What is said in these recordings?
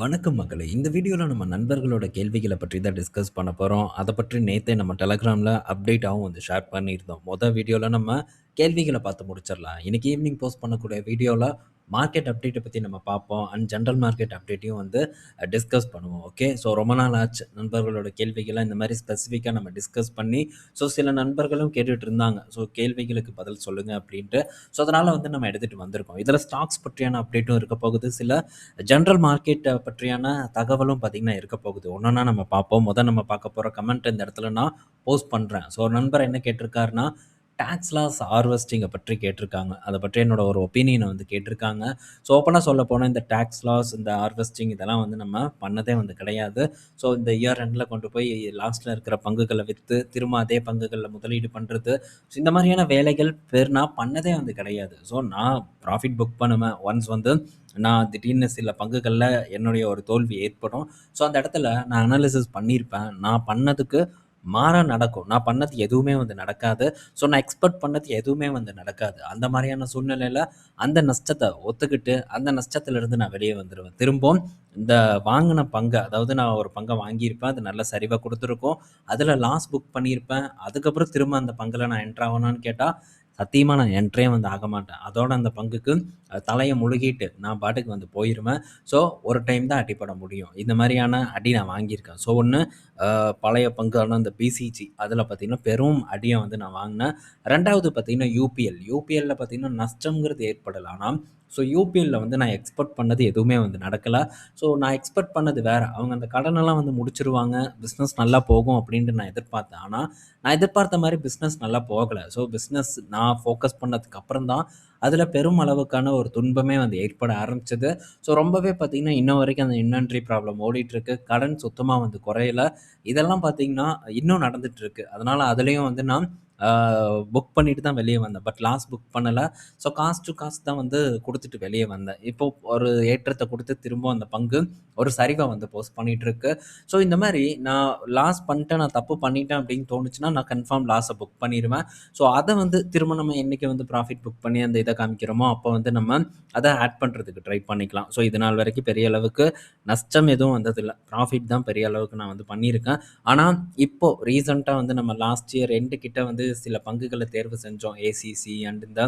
வணக்கம் மக்களே! இந்த வீடியோல நம்ம நண்பர்களோட கேள்விகள பற்றி தான் டிஸ்கஸ் பண்ண போறோம். அத பற்றி நேத்தே நம்ம டெலகிராம்ல அப்டேட்டாவும் வந்து ஷேர் பண்ணியிருந்தோம். வீடியோல நம்ம கேள்விகள பார்த்து முடிச்சிடலாம். இன்னைக்கு ஈவினிங் போஸ்ட் பண்ணக்கூடிய வீடியோல மார்க்கெட் அப்டேட்ட பத்தி நம்ம பார்ப்போம். அண்ட் ஜெனரல் மார்க்கெட் அப்டேட்டையும் வந்து டிஸ்கஸ் பண்ணுவோம். ஓகே. ஸோ ரொம்ப நாள் ஆச்சு நண்பர்களோட கேள்விகள இந்த மாரி ஸ்பெசிஃபிக்கா நம்ம டிஸ்கஸ் பண்ணி, சில நண்பர்களும் கேட்டுட்டு இருந்தாங்க. கேள்விகளுக்கு பதில் சொல்லுங்க அப்டின்ட்டு. அதனால வந்து நம்ம எடுத்துட்டு வந்திருக்கோம். இதுல ஸ்டாக்ஸ் பற்றியான அப்டேட்டும் இருக்க போகுது. சில ஜெனரல் மார்க்கெட்ட பற்றியான தகவலும் பார்த்தீங்கன்னா இருக்க போகுது. ஒன்னொன்னா நம்ம பார்ப்போம். நம்ம பார்க்க போற கமெண்ட் இந்த இடத்துல நான் போஸ்ட் பண்றேன். ஒரு நண்பர் என்ன கேட்டிருக்காருன்னா, டாக்ஸ் லாஸ் ஹார்வெஸ்டிங்க பற்றி கேட்டிருக்காங்க. அத பற்றி என்னோட ஒரு ஒப்பீனியன வந்து கேட்டிருக்காங்க. ஓப்பனா சொல்லப்போனா இந்த டாக்ஸ் லாஸ், இந்த ஹார்வெஸ்டிங் இதெல்லாம் வந்து நம்ம பண்ணதே வந்து கிடையாது. இந்த இயர் எண்ட்ல கொண்டு போய் லாஸ்ட்ல இருக்கிற பங்குகள வித்து, திரும்ப அதே பங்குகள்ல முதலீடு பண்றது. இந்த மாரியான வேலைகள் நான் பண்ணதே வந்து கிடையாது. நான் ப்ராஃபிட் புக் பண்ணுவேன். ஒன்ஸ் வந்து நான் திடீர்னு சில பங்குகள்ல என்னுடைய ஒரு தோல்வி ஏற்படும். அந்த இடத்துல நான் அனாலிசிஸ் பண்ணியிருப்பேன். நான் பண்ணதுக்கு மாறா நடக்கும். நான் பண்ணது எதுவுமே வந்து நடக்காது. நான் எக்ஸ்பெக்ட் பண்ணது எதுவுமே வந்து நடக்காது. அந்த மாரியான சூழ்நிலையில அந்த நஷ்டத்த ஒத்துக்கிட்டு, அந்த நஷ்டத்திலிருந்து நான் வெளிய வந்துருவேன். திரும்பவும் இந்த வாங்குன பங்க, அதாவது நான் ஒரு பங்க வாங்கியிருப்பேன். அது நல்ல சரிவா குடுத்துருக்கும். அதுல லாஸ் புக் பண்ணியிருப்பேன். அதுக்கப்புறம் திரும்ப அந்த பங்குல நான் என்டர் ஆவேனான்னு கேட்டா, சத்தியமா நான் என்ட்ரே வந்து ஆக மாட்டேன். அதோட அந்த பங்குக்கு தலைய முழுகிட்டு நான் பாட்டுக்கு வந்து போயிருவேன். ஸோ, ஒரு டைம் தான் அடிபட முடியும். இந்த மாரியான அடி நான் வாங்கியிருக்கேன். ஒண்ணு பழைய பங்கான அந்த பிசிஜி அதில பார்த்தீங்கன்னா, பெரும் அடிய வந்து நான் வாங்கினேன். 2வது பார்த்தீங்கன்னா, யூபிஎல். யூபிஎல்ல பார்த்தீங்கன்னா, நஷ்டம்ங்கிறது ஏற்படல. ஆனா, யூபிஎல்ல வந்து நான் எக்ஸ்பெக்ட் பண்ணது எதுவுமே வந்து நடக்கல. நான் எக்ஸ்பெக்ட் பண்ணது வேற. அவங்க அந்த கடனெல்லாம் வந்து முடிச்சுருவாங்க. பிசினஸ் நல்லா போகும் அப்டின்ட்டு நான் எதிர்பார்த்தேன். ஆனா, நான் எதிர்பார்த்த மாரி பிசினஸ் நல்லா போகல. பிசினஸ் நான் ஃபோக்கஸ் பண்ணதுக்கு அப்புறம் தான், அதில பெரும் அளவுக்கான ஒரு துன்பமே வந்து ஏற்பட ஆரம்பிச்சது. ரொம்பவே பார்த்தீங்கன்னா, இன்ன வரைக்கும் அந்த இன்வென்டரி ப்ராப்ளம் ஓடிட்டுருக்கு. கடன் சுத்தமா வந்து குறையல. இதெல்லாம் பார்த்தீங்கன்னா, இன்னும் நடந்துட்டுருக்கு. அதனால அதிலயும் வந்து நான் ஆ புக் பண்ணிட்டு தான் வெளிய வந்தேன். பட் லாஸ் புக் பண்ணல. காஸ்ட் டூ காஸ்ட் தான் வந்து குடுத்துட்டு வெளிய வந்தேன். இப்போ ஒரு ஏற்றத்த குடுத்து திரும்ப அந்த பங்கு ஒரு சரிவ வந்து போஸ்ட் பண்ணிட்டுருக்கு. இந்த மாரி நான் லாஸ் பண்ணிட்டேன், நான் தப்பு பண்ணிட்டேன் அப்படின்னு தோணுச்சுன்னா, நான் கன்ஃபார்ம் லாஸ புக் பண்ணிருவேன். அத வந்து திரும்ப நம்ம என்னைக்கு வந்து ப்ராஃபிட் புக் பண்ணி அந்த இத காமிக்கிறோமோ, அப்போ வந்து நம்ம அத ஆட் பண்றதுக்கு ட்ரை பண்ணிக்கலாம். இது நாள் வரைக்கும் பெரிய அளவுக்கு நஷ்டம் எதுவும் வந்ததில்ல. ப்ராஃபிட் தான் பெரிய அளவுக்கு நான் வந்து பண்ணியிருக்கேன். ஆனா, இப்போ ரீசென்ட்டா வந்து நம்ம லாஸ்ட் இயர் எண்டு கிட்ட வந்து சில பங்குகள தேர்வு செஞ்சோம். ஏசிசி அண்ட் இந்த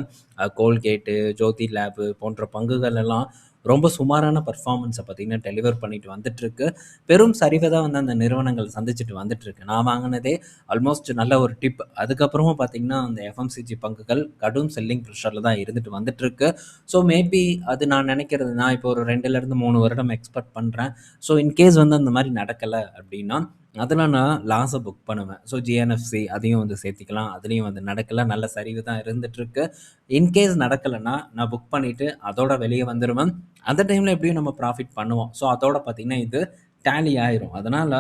கோல்கேட்டு, ஜோதி லேப் போன்ற பங்குகள் எல்லாம் ரொம்ப சுமாரான பெர்ஃபார்மன்ஸ பார்த்தீங்கன்னா, டெலிவர் பண்ணிட்டு வந்துட்டுருக்கு. பெரும் சரிவ தான் வந்து அந்த நிறுவனங்கள் சந்திச்சுட்டு வந்துட்டுருக்கு. நான் வாங்குனதே ஆல்மோஸ்ட் நல்ல ஒரு டிப். அதுக்கப்புறமும் பார்த்தீங்கன்னா, அந்த எஃப்எம்சிஜி பங்குகள் கடும் செல்லிங் ப்ரெஷர்ல தான் இருந்துட்டு வந்துட்டுருக்கு. மேபி அது நான் நினைக்கிறது நான் இப்போ ஒரு 2லேருந்து 3 வருடம் எக்ஸ்பெக்ட் பண்றேன். இன்கேஸ் வந்து அந்த மாரி நடக்கல அப்டின்னா, அதில நான் லாஸ புக் பண்ணுவேன். ஜிஎன்எஃப்சி அதையும் வந்து சேர்த்துக்கலாம். அதுலயும் வந்து நடக்கல. நல்ல சரிவு தான் இருந்துட்டுருக்கு. இன்கேஸ் நடக்கலன்னா, நான் புக் பண்ணிட்டு அதோட வெளிய வந்துருவேன். அந்த டைம்ல எப்படியும் நம்ம ப்ராஃபிட் பண்ணுவோம். அதோட பார்த்தீங்கன்னா, இது டேலி ஆயிரும். அதனால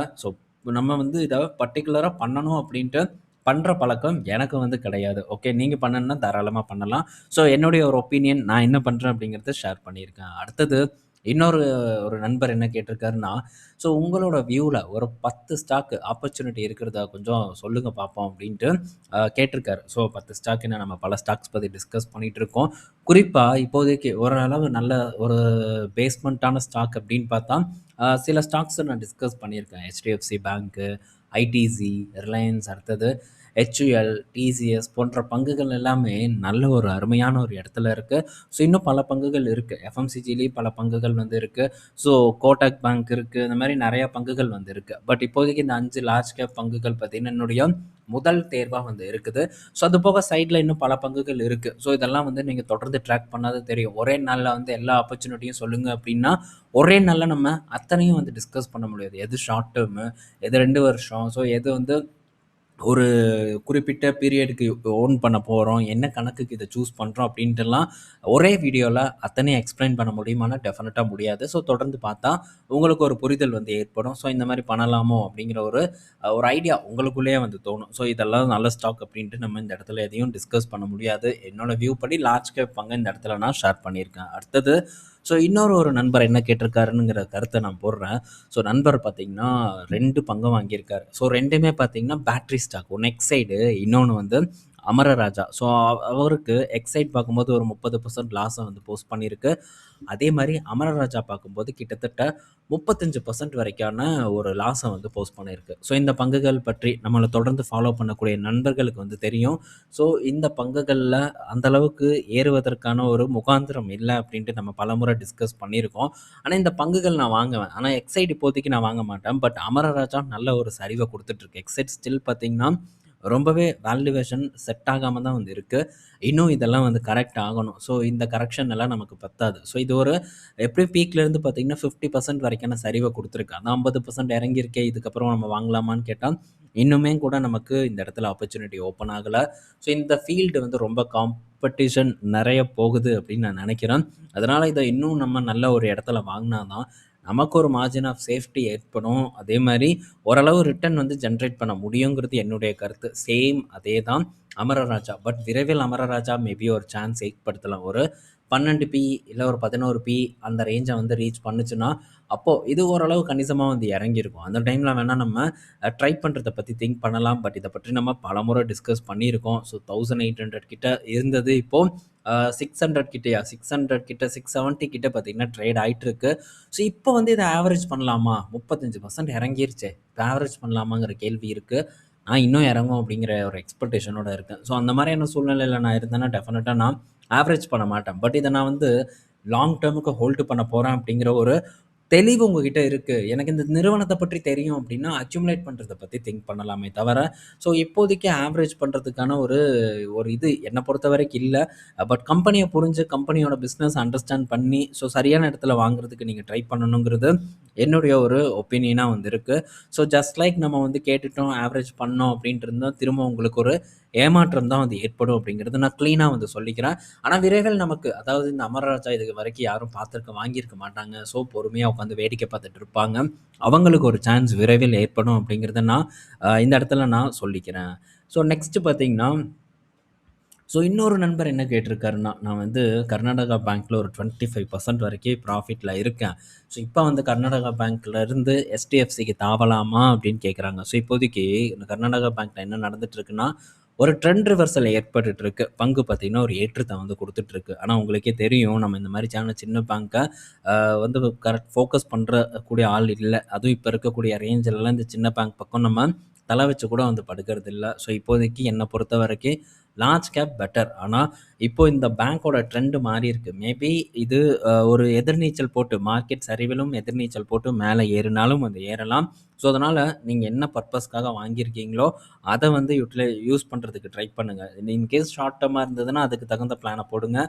நம்ம வந்து இத பர்ட்டிகுலரா பண்ணணும் அப்படின்ட்டு பண்ற பழக்கம் எனக்கு வந்து கிடையாது. ஓகே. நீங்க பண்ணணும்னா தாராளமா பண்ணலாம். என்னுடைய ஒரு ஒப்பீனியன் நான் என்ன பண்றேன் அப்படிங்கிறத ஷேர் பண்ணியிருக்கேன். அடுத்தது இன்னொரு ஒரு நண்பர் என்ன கேட்டிருக்காருன்னா, உங்களோட வியூல ஒரு 10 ஸ்டாக் ஆப்பர்ச்சுனிட்டி இருக்கிறதா கொஞ்சம் சொல்லுங்க பார்ப்போம் அப்படின்ட்டு கேட்டிருக்காரு. 10 ஸ்டாக்ன்னா நம்ம பல ஸ்டாக்ஸ் பத்தி டிஸ்கஸ் பண்ணிட்டு இருக்கோம். குறிப்பா இப்போதைக்கு ஓரளவு நல்ல ஒரு பேஸ்மெண்ட்டான ஸ்டாக் அப்படின்னு பார்த்தா, சில ஸ்டாக்ஸ நான் டிஸ்கஸ் பண்ணியிருக்கேன். HDFC பேங்க்கு, ஐடிசி, ரிலையன்ஸ் அடுத்தது HUL, டிசிஎஸ் போன்ற பங்குகள் எல்லாமே நல்ல ஒரு அருமையான ஒரு இடத்துல இருக்கு. இன்னும் பல பங்குகள் இருக்கு. எஃப்எம்சிஜிலயும் பல பங்குகள் வந்து இருக்கு. கோடக் பேங்க் இருக்கு. இந்த மாரி நெறைய பங்குகள் வந்து இருக்கு. பட் இப்போதைக்கு இந்த 5 லார்ஜ் கேப் பங்குகள் பார்த்தீங்கன்னா, என்னுடைய முதல் தேர்வா வந்து இருக்குது. அது போக சைட்ல இன்னும் பல பங்குகள் இருக்கு. இதெல்லாம் வந்து நீங்க தொடர்ந்து ட்ராக் பண்ணா தான் தெரியும். ஒரே நாள்ல வந்து எல்லா ஆப்பர்ச்சுனிட்டியும் சொல்லுங்க அப்டின்னா, ஒரே நாள்ல நம்ம அத்தனையும் வந்து டிஸ்கஸ் பண்ண முடியாது. எது ஷார்ட் டெர்மு, எது 2 வருஷம், எது வந்து ஒரு குறிப்பிட்ட பீரியடுக்கு ஓன் பண்ண போறோம். என்ன கணக்குக்கு இத சூஸ் பண்றோம் அப்டின்ட்டுலாம் ஒரே வீடியோல அத்தனையும் எக்ஸ்ப்ளைன் பண்ண முடியுமானா, டெஃபினட்டா முடியாது. தொடர்ந்து பார்த்தா உங்களுக்கு ஒரு புரிதல் வந்து ஏற்படும். இந்த மாரி பண்ணலாமோ அப்டிங்கிற ஒரு ஐடியா உங்களுக்குள்ளேயே வந்து தோணும். இதெல்லாம் நல்ல ஸ்டாக் அப்டின்ட்டு நம்ம இந்த இடத்துல எதையும் டிஸ்கஸ் பண்ண முடியாது. என்னோட வியூ படி லார்ஜ் கேப் பங்க இந்த இடத்துல நான் ஷேர் பண்ணியிருக்கேன். அடுத்தது இன்னொரு ஒரு நண்பர் என்ன கேட்டிருக்காருங்கிற கருத்த நான் போடுறேன். நண்பர் பார்த்தீங்கன்னா 2 பங்கு வாங்கியிருக்காரு. 2மே பார்த்தீங்கன்னா பேட்டரி ஸ்டாக். ஒண்ணு எக்ஸைடு, இன்னொன்னு வந்து அமரராஜா. ஸோ அவருக்கு எக்ஸைட் பார்க்கும்போது ஒரு 30% லாஸை வந்து போஸ்ட் பண்ணியிருக்கு. அதே மாதிரி அமரராஜா பார்க்கும்போது கிட்டத்தட்ட 35% வரைக்கான ஒரு லாஸை வந்து போஸ்ட் பண்ணியிருக்கு. ஸோ இந்த பங்குகள் பற்றி நம்மளை தொடர்ந்து ஃபாலோ பண்ணக்கூடிய நண்பர்களுக்கு வந்து தெரியும். ஸோ இந்த பங்குகளில் அந்த அளவுக்கு ஏறுவதற்கான ஒரு முகாந்திரம் இல்லை அப்படின்ட்டு நம்ம பலமுறை டிஸ்கஸ் பண்ணியிருக்கோம். ஆனால் இந்த பங்குகள் நான் வாங்குவேன். ஆனால் எக்ஸைட் இப்போதைக்கு நான் வாங்க மாட்டேன். பட் அமரராஜா நல்ல ஒரு சரிவை கொடுத்துட்ருக்கு. எக்ஸைட் ஸ்டில் பார்த்தீங்கன்னா ரொம்பவே வேல்யூவேஷன் செட் ஆகாம தான் வந்து இருக்கு. இன்னும் இதெல்லாம் வந்து கரெக்ட் ஆகணும். ஸோ இந்த கரெக்ஷன் எல்லாம் நமக்கு பத்தாது. ஸோ இது ஒரு எப்படியும் பீக்லேருந்து பார்த்தீங்கன்னா 50% வரைக்கான சரிவை கொடுத்துருக்கு. அதான் 50% இறங்கியிருக்கே, இதுக்கப்புறம் நம்ம வாங்கலாமான்னு கேட்டால் இன்னுமே கூட நமக்கு இந்த இடத்துல ஆப்பர்ச்சுனிட்டி ஓப்பன் ஆகலை. ஸோ இந்த ஃபீல்டு வந்து ரொம்ப காம்படிஷன் நிறைய போகுது அப்படின்னு நான் நினைக்கிறேன். அதனால் இதை இன்னும் நம்ம நல்ல ஒரு இடத்துல வாங்கினா தான் நமக்கு ஒரு மார்ஜின் ஆஃப் சேஃப்டி ஏற்படும். அதே மாதிரி ஓரளவு ரிட்டர்ன் வந்து ஜென்ரேட் பண்ண முடியுங்கிறது என்னுடைய கருத்து. சேம் அதே தான் அமரராஜா. பட் விரைவில் அமரராஜா மேபி ஒரு சான்ஸ் ஏற்படுத்தலாம். ஒரு 12 பி இல்லை ஒரு 11 பி அந்த ரேஞ்சை வந்து ரீச் பண்ணுச்சுன்னா அப்போது இது ஓரளவு கணிசமாக வந்து இறங்கியிருக்கும். அந்த டைமில் வேணால் நம்ம ட்ரை பண்ணுறதை பற்றி திங்க் பண்ணலாம். பட் இதை பற்றி நம்ம பலமுறை டிஸ்கஸ் பண்ணியிருக்கோம். ஸோ 1800 கிட்ட இருந்தது. இப்போது 600 கிட்டயா 600 கிட்ட 670 கிட்ட பார்த்தீங்கன்னா ட்ரேட் ஆகிட்டு இருக்கு. ஸோ இப்போ வந்து இதை ஆவரேஜ் பண்ணலாமா? 35% இறங்கிருச்சே, இப்போ ஆவரேஜ் பண்ணலாமாங்கிற கேள்வி இருக்குது. நான் இன்னும் இறங்கும் அப்படிங்கிற ஒரு எக்ஸ்பெக்டேஷனோட இருக்கேன். ஸோ அந்த மாதிரியான சூழ்நிலையில் நான் இருந்தேன்னா டெஃபினட்டாக நான் ஆவரேஜ் பண்ண மாட்டேன். பட் இதை நான் வந்து லாங் டேர்முக்கு ஹோல்டு பண்ண போகிறேன் அப்படிங்கிற ஒரு தெளிவு உங்ககிட்ட இருக்குது. எனக்கு இந்த நிறுவனத்தை பற்றி தெரியும் அப்படின்னா அக்யூமுலேட் பண்ணுறதை பற்றி திங்க் பண்ணலாமே தவிர, ஸோ இப்போதைக்கு ஆவரேஜ் பண்ணுறதுக்கான ஒரு ஒரு இது என்னை பொறுத்த வரைக்கும் இல்லை. பட் கம்பெனியை புரிஞ்சு கம்பெனியோட பிஸ்னஸ் அண்டர்ஸ்டாண்ட் பண்ணி ஸோ சரியான இடத்துல வாங்குறதுக்கு நீங்கள் ட்ரை பண்ணணுங்கிறது என்னுடைய ஒரு ஒப்பீனியனாக வந்து இருக்குது. ஸோ ஜஸ்ட் லைக் நம்ம வந்து கேட்டுட்டோம் ஆவரேஜ் பண்ணோம் அப்படின்ட்டு இருந்தால் திரும்ப உங்களுக்கு ஒரு ஏமாற்றம் தான் வந்து ஏற்படும் அப்படிங்கிறது நான் க்ளீனாக வந்து சொல்லிக்கிறேன். ஆனால் விரைவில் நமக்கு அதாவது இந்த அமரராஜா இது வரைக்கும் யாரும் வாங்கியிருக்க மாட்டாங்க. ஸோ பொறுமையாக உட்காந்து வேடிக்கை பார்த்துட்டு இருப்பாங்க. அவங்களுக்கு ஒரு சான்ஸ் விரைவில் ஏற்படும் அப்படிங்கிறத நான் இந்த இடத்துல நான் சொல்லிக்கிறேன். ஸோ நெக்ஸ்ட்டு பார்த்தீங்கன்னா ஸோ இன்னொரு நண்பர் என்ன கேட்டிருக்காருன்னா, நான் வந்து கர்நாடகா பேங்க்கில் ஒரு 25% வரைக்கும் ப்ராஃபிட்டில் இருக்கேன். ஸோ இப்போ வந்து கர்நாடகா பேங்க்லேருந்து எஸ்டிஎஃப்சிக்கு தாவலாமா அப்படின்னு கேட்குறாங்க. ஸோ இப்போதைக்கு இந்த கர்நாடகா பேங்க்கில் என்ன நடந்துட்டுருக்குன்னா ஒரு ட்ரெண்ட் ரிவர்சல் ஏற்பட்டுட்டு இருக்கு. பங்கு பார்த்தீங்கன்னா ஒரு ஏற்றத்தை வந்து கொடுத்துட்ருக்கு. ஆனால் உங்களுக்கே தெரியும் நம்ம இந்த மாதிரி சின்ன பேங்க்கை வந்து கரெக்ட் ஃபோக்கஸ் கூடிய ஆள் இல்லை. அதுவும் இப்போ இருக்கக்கூடிய ரேஞ்செல்லாம் இந்த சின்ன பேங்க் பக்கம் நம்ம தலை வச்சு கூட வந்து படுக்கிறது இல்லை. ஸோ இப்போதைக்கு என்னை பொறுத்த வரைக்கும் லார்ஜ் கேப் பெட்டர். ஆனால் இப்போ இந்த பேங்க்கோட ட்ரெண்டு மாறி இருக்கு. மேபி இது ஒரு எதிர்நீச்சல் போட்டு மார்க்கெட் சரிவிலும் எதிர்நீச்சல் போட்டு மேலே ஏறினாலும் வந்து ஏறலாம். ஸோ அதனால் நீங்கள் என்ன பர்பஸ்க்காக வாங்கியிருக்கீங்களோ அதை வந்து யூஸ் பண்ணுறதுக்கு ட்ரை பண்ணுங்கள். இன்கேஸ் ஷார்ட் டேர்மாக இருந்ததுன்னா அதுக்கு தகுந்த பிளானை போடுங்க.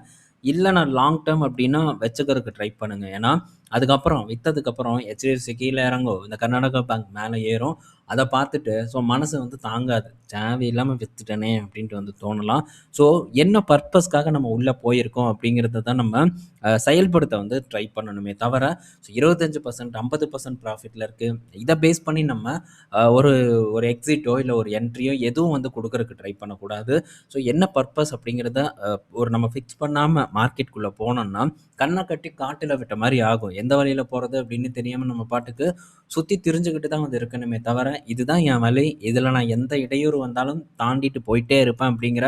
இல்லை நான் லாங் டேர்ம் அப்படின்னா வச்சுக்கிறதுக்கு ட்ரை பண்ணுங்கள். ஏன்னா அதுக்கப்புறம் விற்றதுக்கப்புறம் ஹெச்டிஎஃப்சி கீழே இறங்கும், இந்த கர்நாடகா பேங்க் மேலே ஏறும். அதை பார்த்துட்டு ஸோ மனசு வந்து தாங்காது. தேவையில்லாமல் விற்றுட்டனே அப்படின்ட்டு வந்து தோணலாம். ஸோ என்ன பர்பஸ்க்காக நம்ம உள்ளே போயிருக்கோம் அப்படிங்கிறத தான் நம்ம செயல்படுத்த வந்து ட்ரை பண்ணணுமே தவிர ஸோ 25% 50% ப்ராஃபிட்டில் இருக்குது இதை பேஸ் பண்ணி நம்ம ஒரு ஒரு எக்ஸிட்டோ இல்லை ஒரு என்ட்ரியோ எதுவும் வந்து கொடுக்கறதுக்கு ட்ரை பண்ணக்கூடாது. ஸோ என்ன பர்பஸ் அப்படிங்கிறத ஒரு நம்ம ஃபிக்ஸ் பண்ணாமல் மார்க்கெட்டுக்குள்ளே போனோம்னா கண்ணை கட்டி காட்டில் விட்ட மாதிரி ஆகும். எந்த வழியில் போகிறது அப்படின்னு தெரியாமல் நம்ம பாட்டுக்கு சுற்றி திரிஞ்சுக்கிட்டு தான் வந்து இருக்கணுமே தவிர இதுதான் என் வழி, இதில் நான் எந்த இடையூறு வந்தாலும் தாண்டிட்டு போயிட்டே இருப்பேன் அப்படிங்கிற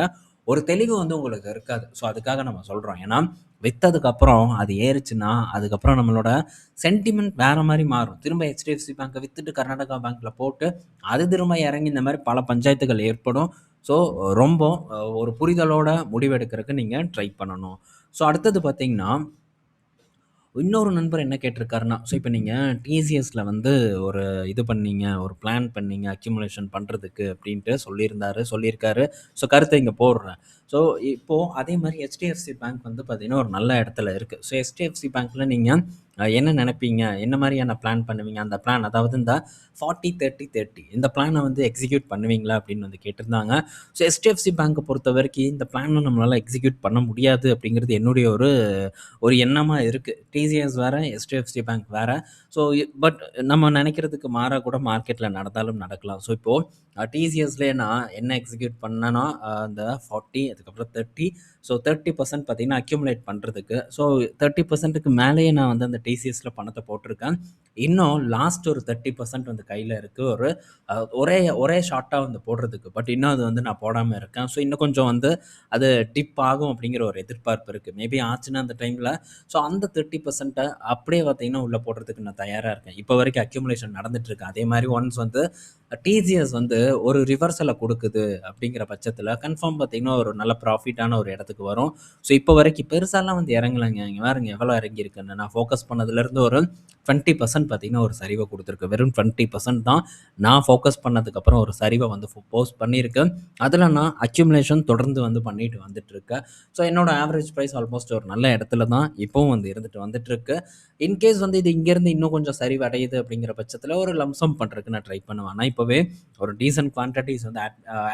ஒரு தெளிவு வந்து உங்களுக்கு இருக்காது. ஸோ அதுக்காக நம்ம சொல்கிறோம். ஏன்னா விற்றதுக்கப்புறம் அது ஏறுச்சுன்னா அதுக்கப்புறம் நம்மளோட சென்டிமெண்ட் வேறு மாதிரி மாறும். திரும்ப ஹெச்டிஎஃப்சி பேங்க்கை விற்றுட்டு கர்நாடகா பேங்க்கில் போட்டு அது திரும்ப இறங்கி இந்த மாதிரி பல பஞ்சாயத்துகள் ஏற்படும். ஸோ ரொம்ப ஒரு புரிதலோட முடிவெடுக்கிறதுக்கு நீங்கள் ட்ரை பண்ணணும். ஸோ அடுத்தது பார்த்தீங்கன்னா இன்னொரு நண்பர் என்ன கேட்டிருக்காருன்னா, ஸோ இப்போ நீங்கள் டிசிஎஸ்ல வந்து ஒரு இது பண்ணீங்க, ஒரு பிளான் பண்ணீங்க அக்யூமுலேஷன் பண்ணுறதுக்கு அப்படின்ட்டு சொல்லியிருக்காரு. ஸோ கருத்தை இங்கே போடுறேன். ஸோ இப்போது அதே மாதிரி ஹெச்டிஎஃப்சி பேங்க் வந்து பார்த்தீங்கன்னா ஒரு நல்ல இடத்துல இருக்குது. ஸோ ஹெச்டிஎஃப்சி பேங்க்கில் நீங்கள் என்ன நினைப்பீங்க, என்ன மாதிரியான பிளான் பண்ணுவீங்க, அந்த பிளான் அதாவது இந்த 40-30-30 இந்த பிளானை வந்து எக்ஸிக்யூட் பண்ணுவீங்களா அப்படின்னு வந்து கேட்டிருந்தாங்க. ஸோ ஹெச்டிஎஃப்சி பேங்க்கை பொறுத்த வரைக்கும் இந்த பிளானை நம்மளால் எக்ஸிக்யூட் பண்ண முடியாது அப்படிங்கிறது என்னுடைய ஒரு ஒரு எண்ணமாக இருக்குது. டிசிஎஸ் வேறு, ஹெச்டிஎஃப்சி பேங்க் வேறு. ஸோ பட் நம்ம நினைக்கிறதுக்கு மாறாக கூட மார்க்கெட்டில் நடந்தாலும் நடக்கலாம். ஸோ இப்போது டிசிஎஸ்லேயே நான் என்ன எக்ஸிக்யூட் பண்ணேன்னா அந்த 40 அதுக்கப்புறம் 30 ஸோ 30% பார்த்தீங்கன்னா அக்யூமுலேட் பண்ணுறதுக்கு. ஸோ 30%க்கு மேலேயே நான் வந்து அந்த டிசிஎஸ்ல பணத்தை போட்டிருக்கேன். இன்னும் லாஸ்ட் ஒரு 30% வந்து கையில் இருக்குது. ஒரு ஒரே ஒரே ஷார்ட்டாக வந்து போடுறதுக்கு. பட் இன்னும் அது வந்து நான் போடாமல் இருக்கேன். ஸோ இன்னும் கொஞ்சம் வந்து அது டிப் ஆகும் அப்படிங்கிற ஒரு எதிர்பார்ப்பு இருக்குது. மேபி ஆச்சுன்னா அந்த டைமில் ஸோ அந்த 30% அப்படியே பார்த்தீங்கன்னா உள்ளே போடுறதுக்கு நான் தயாராக இருக்கேன். இப்போ வரைக்கும் அக்யூமுலேஷன் நடந்துட்டுருக்கு. அதே மாதிரி ஒன்ஸ் வந்து டிசிஎஸ் வந்து ஒரு ரிவர்சலை கொடுக்குது அப்படிங்கிற பட்சத்தில் கன்ஃபார்ம் பார்த்தீங்கன்னா ஒரு நல்ல ப்ராஃபிட்டான ஒரு இடத்துக்கு வரும். ஸோ இப்போ வரைக்கும் பெருசாலாம் வந்து இறங்கலைங்க. இங்கே பாருங்க எவ்வளோ இறங்கியிருக்குன்னு. நான் ஃபோக்கஸ் பண்ணதுலேருந்து ஒரு 20% பார்த்தீங்கன்னா ஒரு சரிவை கொடுத்துருக்கு. வெறும் 20% தான் நான் ஃபோக்கஸ் பண்ணதுக்கப்புறம் ஒரு சரிவை வந்து போஸ்ட் பண்ணியிருக்கேன். அதில் நான் அக்யூமுலேஷன் தொடர்ந்து வந்து பண்ணிட்டு வந்துட்டுருக்கேன். ஸோ என்னோட ஆவரேஜ் ப்ரைஸ் ஆல்மோஸ்ட் ஒரு நல்ல இடத்துல தான் இப்போவும் வந்து இருந்துட்டு வந்துட்டுருக்கு. இன்கேஸ் வந்து இது இங்கேருந்து இன்னும் கொஞ்சம் சரிவு அடையுது அப்படிங்கிற பட்சத்தில் ஒரு லம்சம் பண்ணுறதுக்கு நான் ட்ரை பண்ணுவேன். ஆனால் இப்போவே ஒரு டீசன்ட் குவான்டிட்டிஸ் வந்து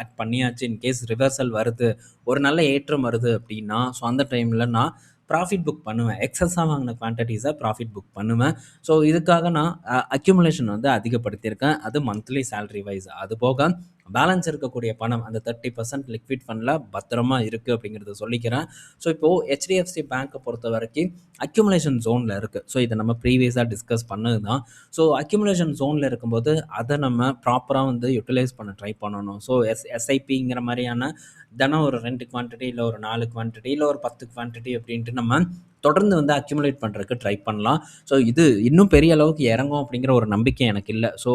ஆட் பண்ணியாச்சு. இன்கேஸ் ரிவர்சல் வருது, ஒரு நல்ல ஏற்றம் வருது அப்படின்னா ஸோ அந்த டைமில் நான் ப்ராஃபிட் புக் பண்ணுவேன். எக்ஸஸாக வாங்கின குவான்டிட்டிஸை ப்ராஃபிட் புக் பண்ணுவேன். ஸோ இதுக்காக நான் அக்யூமுலேஷன் வந்து அதிகப்படுத்தியிருக்கேன். அது மந்த்லி சேலரி வைஸ். அது போக பேலன்ஸ் இருக்கக்கூடிய பணம் அந்த 30% லிக்விட் ஃபண்டில் பத்திரமா இருக்குது அப்படிங்கிறத சொல்லிக்கிறேன். ஸோ இப்போது ஹெச்டிஎஃப்சி பேங்க்கை பொறுத்த வரைக்கும் அக்யூமுலேஷன் ஜோனில் இருக்குது. ஸோ இதை நம்ம ப்ரீவியஸாக டிஸ்கஸ் பண்ணது தான். ஸோ அக்யூமுலேஷன் ஜோனில் இருக்கும்போது அதை நம்ம ப்ராப்பராக வந்து யூட்டிலைஸ் பண்ண ட்ரை பண்ணணும். ஸோ எஸ்ஐபிங்கிற மாதிரியான தினம் ஒரு 2 குவான்டிட்டி இல்லை ஒரு 4 குவான்டிட்டி இல்லை ஒரு 10 குவான்டிட்டி அப்படின்ட்டு நம்ம தொடர்ந்து வந்து அக்யூமுலேட் பண்ணுறதுக்கு ட்ரை பண்ணலாம். ஸோ இது இன்னும் பெரிய அளவுக்கு இறங்கும் அப்படிங்கிற ஒரு நம்பிக்கை எனக்கு இல்லை. ஸோ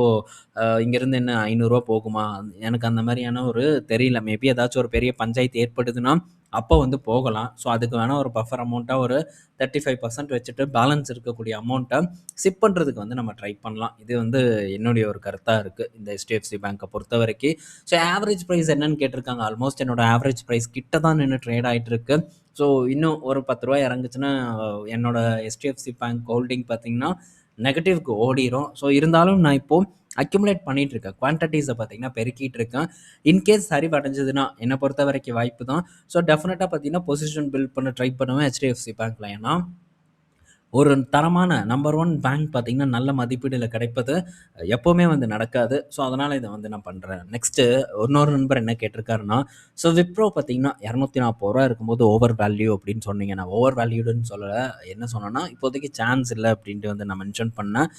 இங்கேருந்து என்ன ரூ. 500 போகுமா? எனக்கு அந்த மாதிரியான ஒரு தெரியல. மேபி ஏதாச்சும் ஒரு பெரிய பஞ்சாயத்து ஏற்படுதுன்னா அப்போ வந்து போகலாம். ஸோ அதுக்கு வேணால் ஒரு பஃபர் அமௌண்ட்டாக ஒரு 35% வச்சுட்டு பேலன்ஸ் இருக்கக்கூடிய அமௌண்ட்டை சிப் பண்ணுறதுக்கு வந்து நம்ம ட்ரை பண்ணலாம். இது வந்து என்னுடைய ஒரு கருத்தாக இருக்குது இந்த ஹெச்டிஎஃப்சி பேங்க்கை பொறுத்த வரைக்கும். ஸோ ஆவரேஜ் ப்ரைஸ் என்னன்னு கேட்டிருக்காங்க. ஆல்மோஸ்ட் என்னோட ஆவரேஜ் ப்ரைஸ் கிட்ட தான் நின்று ட்ரேட் ஆகிட்டு இருக்கு. ஸோ இன்னும் ஒரு ₹10 இறங்குச்சுன்னா என்னோட ஹெச்டிஎஃப்சி பேங்க் ஹோல்டிங் பார்த்தீங்கன்னா நெகட்டிவ்க்கு ஓடிரும். ஸோ இருந்தாலும் நான் இப்போது அக்யூமுலேட் பண்ணிட்டு இருக்கேன். குவான்டிட்டிஸை பார்த்தீங்கன்னா பெருக்கிட்டு இருக்கேன். இன்கேஸ் சரிவு அடைஞ்சதுன்னா என்னை பொறுத்த வரைக்கும் வாய்ப்பு தான். ஸோ டெஃபினட்டாக பார்த்தீங்கன்னா பொசிஷன் பில்ட் பண்ண ட்ரை பண்ணுவேன் ஹெச்டிஎஃப்சி பேங்க்கில். ஏன்னா ஒரு தரமான நம்பர் 1 பேங்க் பார்த்தீங்கன்னா நல்ல மதிப்பீடுல கிடைப்பது எப்போவுமே வந்து நடக்காது. ஸோ அதனால் இதை வந்து நான் பண்ணுறேன். நெக்ஸ்ட்டு இன்னொரு நண்பர் என்ன கேட்டிருக்காருன்னா, ஸோ விப்ரோ பார்த்தீங்கன்னா ₹240 இருக்கும்போது ஓவர் வேல்யூ அப்படின்னு சொன்னீங்க. நான் ஓவர் வேல்யூடுன்னு சொல்லலை. என்ன சொன்னேன்னா இப்போதைக்கு சான்ஸ் இல்லை அப்படின்ட்டு வந்து நான் மென்ஷன் பண்ணேன்.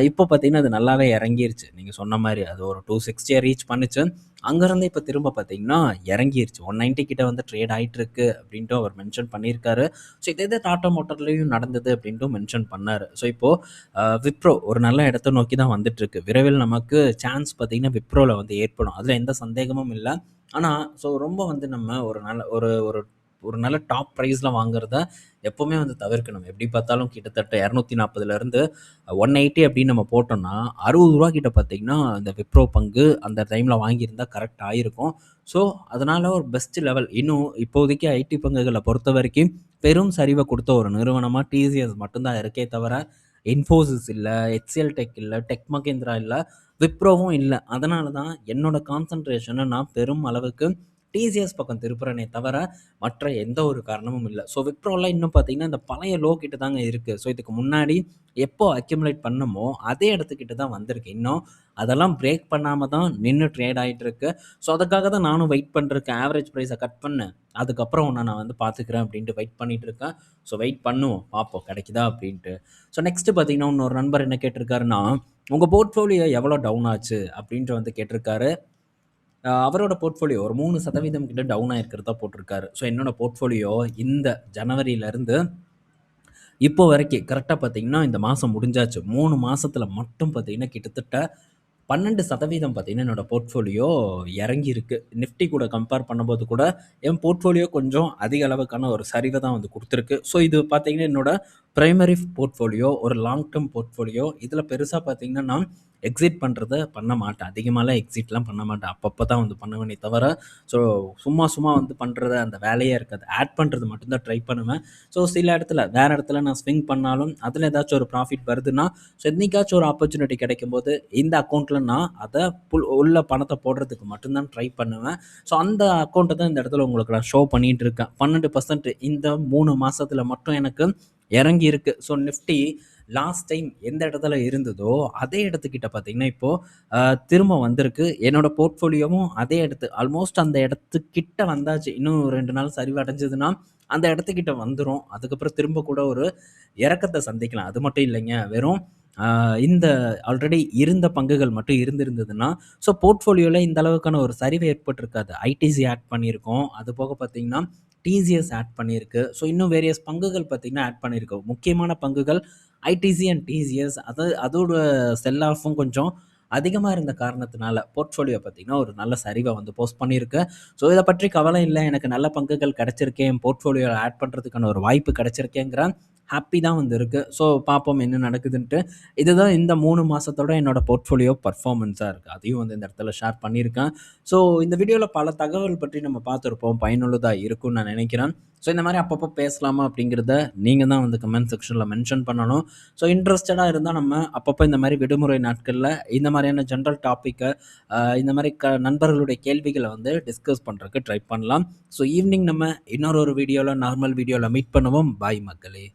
இப்போ பார்த்தீங்கன்னா அது நல்லாவே இறங்கிருச்சு. நீங்கள் சொன்ன மாதிரி அது ஒரு 260 ரீச் பண்ணுச்சு. அங்கேருந்து இப்போ திரும்ப பார்த்தீங்கன்னா இறங்கிருச்சு. 190 கிட்ட வந்து ட்ரேட் ஆகிட்டு இருக்கு அப்படின்ட்டு அவர் மென்ஷன் பண்ணியிருக்காரு. ஸோ இதே டாடா மோட்டார்லேயும் நடந்தது அப்படின்ட்டும் மென்ஷன் பண்ணார். ஸோ இப்போது விப்ரோ ஒரு நல்ல இடத்த நோக்கி தான் வந்துட்டுருக்கு. விரைவில் நமக்கு சான்ஸ் பார்த்திங்கன்னா விப்ரோவில் வந்து ஏற்படும். அதில் எந்த சந்தேகமும் இல்லை. ஆனால் ஸோ ரொம்ப வந்து நம்ம ஒரு நல்ல ஒரு ஒரு ஒரு நல்ல டாப் ப்ரைஸில் வாங்குறத எப்போவுமே வந்து தவிர்க்கணும். எப்படி பார்த்தாலும் கிட்டத்தட்ட 240லேருந்து 180 அப்படின்னு நம்ம போட்டோம்னா ₹60 கிட்ட பார்த்தீங்கன்னா இந்த விப்ரோ பங்கு அந்த டைமில் வாங்கியிருந்தால் கரெக்ட் ஆகிருக்கும். ஸோ அதனால் ஒரு பெஸ்ட் லெவல் இன்னும் இப்போதைக்கு ஐடி பங்குகளை பொறுத்த வரைக்கும் பெரும் சரிவை கொடுத்த ஒரு நிறுவனமாக டிசிஎஸ் மட்டும்தான் இருக்கே தவிர இன்ஃபோசிஸ் இல்லை, ஹெச்சிஎல் டெக் இல்லை, டெக் மகேந்திரா இல்லை, விப்ரோவும் இல்லை. அதனால தான் என்னோட கான்சன்ட்ரேஷனை நான் பெரும் அளவுக்கு டிசிஎஸ் பக்கம் திருப்புறனே தவிர மற்ற எந்த ஒரு காரணமும் இல்லை. ஸோ விப்ரோலாம் இன்னும் பார்த்தீங்கன்னா இந்த பழைய லோ கிட்ட தாங்க இருக்குது. ஸோ இதுக்கு முன்னாடி எப்போ அக்யூமுலேட் பண்ணமோ அதே இடத்துக்கிட்ட தான் வந்திருக்கு. இன்னும் அதெல்லாம் பிரேக் பண்ணாமல் தான் நின்று ட்ரேட் ஆகிட்டு இருக்கு. ஸோ அதுக்காக தான் நானும் வெயிட் பண்ணிருக்கேன். ஆவரேஜ் ப்ரைஸை கட் பண்ணேன், அதுக்கப்புறம் ஒன்று நான் வந்து பார்த்துக்கிறேன் அப்படின்ட்டு வெயிட் பண்ணிகிட்டு இருக்கேன். ஸோ வெயிட் பண்ணுவோம், பார்ப்போம் கிடைக்குதா அப்படின்ட்டு. ஸோ நெக்ஸ்ட்டு பார்த்தீங்கன்னா இன்னொரு நண்பர் என்ன கேட்டிருக்காருன்னா, உங்கள் போர்ட்ஃபோலியோ எவ்வளோ டவுன் ஆச்சு அப்படின்ட்டு வந்து கேட்டிருக்காரு. அவரோட போர்ட்ஃபோலியோ ஒரு 3% கிட்ட டவுன் ஆகிருக்கிறதா போட்டிருக்காரு. ஸோ என்னோட போர்ட்ஃபோலியோ இந்த ஜனவரியிலேருந்து இப்போ வரைக்கும் கரெக்டாக பார்த்தீங்கன்னா இந்த மாதம் முடிஞ்சாச்சு. 3 மாதத்தில் மட்டும் பார்த்தீங்கன்னா கிட்டத்தட்ட 12% பார்த்தீங்கன்னா என்னோட போர்ட்ஃபோலியோ இறங்கியிருக்கு. நிஃப்டி கூட கம்பேர் பண்ணும்போது கூட என் போர்ட்ஃபோலியோ கொஞ்சம் அதிக அளவுக்கான ஒரு சரிவை தான் வந்து கொடுத்துருக்கு. ஸோ இது பார்த்தீங்கன்னா என்னோட பிரைமரி போர்ட்ஃபோலியோ, ஒரு லாங் டேர்ம் போர்ட்ஃபோலியோ. இதில் பெருசாக பார்த்தீங்கன்னா நான் எக்ஸிட் பண்ணுறத பண்ண மாட்டேன். அதிகமாகலாம் எக்ஸிட்லாம் பண்ண மாட்டேன். அப்பப்போ தான் வந்து பண்ணுவேனே தவிர ஸோ சும்மா வந்து பண்ணுறது அந்த வேலையே இருக்காது. ஆட் பண்ணுறது மட்டும்தான் ட்ரை பண்ணுவேன். ஸோ சில இடத்துல வேறு இடத்துல நான் ஸ்விங் பண்ணாலும் அதில் ஏதாச்சும் ஒரு ப்ராஃபிட் வருதுன்னா ஸோ என்னைக்காச்சும் ஒரு ஆப்பர்ச்சுனிட்டி கிடைக்கும்போது இந்த அக்கௌண்ட்டில் நான் அதை உள்ள பணத்தை போடுறதுக்கு மட்டும்தான் ட்ரை பண்ணுவேன். ஸோ அந்த அக்கௌண்ட்டை தான் இந்த இடத்துல உங்களுக்கு நான் ஷோ பண்ணிகிட்டு இருக்கேன். 12% இந்த 3 மாதத்தில் மட்டும் எனக்கு இறங்கி இருக்குது. ஸோ நிஃப்டி லாஸ்ட் டைம் எந்த இடத்துல இருந்ததோ அதே இடத்துக்கிட்ட பார்த்தீங்கன்னா திரும்ப வந்திருக்கு. என்னோட போர்ட்ஃபோலியோவும் அதே இடத்து ஆல்மோஸ்ட் அந்த இடத்துக்கிட்ட வந்தாச்சு. இன்னும் 2 நாள் சரிவடைஞ்சதுன்னா அந்த இடத்துக்கிட்ட வந்துரும். அதுக்கப்புறம் திரும்ப கூட ஒரு இறக்கத்த சந்திக்கலாம். அது மட்டும் இல்லைங்க. வெறும் அ இந்த ஆல்ரெடி இருந்த பங்குகள் மட்டும் இருந்திருந்ததுன்னா, ஸோ போர்ட்ஃபோலியோல இந்த அளவுக்கான ஒரு சரிவு ஏற்பட்டிருக்காது. ஐடிசி ஆட் பண்ணியிருக்கோம். அது போக பார்த்தீங்கன்னா, டிசிஎஸ் ஆட் பண்ணியிருக்கு. ஸோ இன்னும் வேரியஸ் பங்குகள் பார்த்தீங்கன்னா ஆட் பண்ணியிருக்கோம். முக்கியமான பங்குகள் ஐடிசி அண்ட் டிசிஎஸ் அதோட செல் ஆஃப்பும் கொஞ்சம் அதிகமா இருந்த காரணத்தினால போர்ட்ஃபோலியோ பார்த்தீங்கன்னா, ஒரு நல்ல சரிவ வந்து போஸ்ட் பண்ணியிருக்கு. ஸோ இத பற்றி கவலை இல்ல. எனக்கு நல்ல பங்குகள் கிடைச்சிருக்கு. என் போர்ட்ஃபோலியோல ஆட் பண்றதுக்கான ஒரு வாய்ப்பு கிடைச்சிருக்கேங்கிற ஹாப்பி தான் வந்து இருக்கு. ஸோ பார்ப்போம் என்ன நடக்குதுன்ட்டு. இதுதான் இந்த 3 மாசத்தோட என்னோட போர்ட்ஃபோலியோ பெர்ஃபார்மன்ஸா இருக்கு. அதையும் வந்து இந்த இடத்துல ஷேர் பண்ணியிருக்கேன். ஸோ இந்த வீடியோல பல தகவல் பற்றி நம்ம பார்த்திருப்போம். பயனுள்ளதா இருக்கும்னு நான் நினைக்கிறேன். ஸோ இந்த மாரி அப்பப்போ பேசலாமா அப்படிங்கிறத நீங்க தான் வந்து கமெண்ட் செக்ஷன்ல மென்ஷன் பண்ணணும். ஸோ இன்ட்ரஸ்டடா இருந்தா நம்ம அப்பப்போ இந்த மாரி விடுமுறை நாட்கள்ல இந்த மாரியான ஜெனரல் டாபிக்க இந்த மாரி நண்பர்களுடைய கேள்விகள வந்து டிஸ்கஸ் பண்றதுக்கு ட்ரை பண்ணலாம். ஸோ ஈவினிங் நம்ம இன்னொரு வீடியோல நார்மல் வீடியோல மீட் பண்ணுவோம். பாய் மக்களே!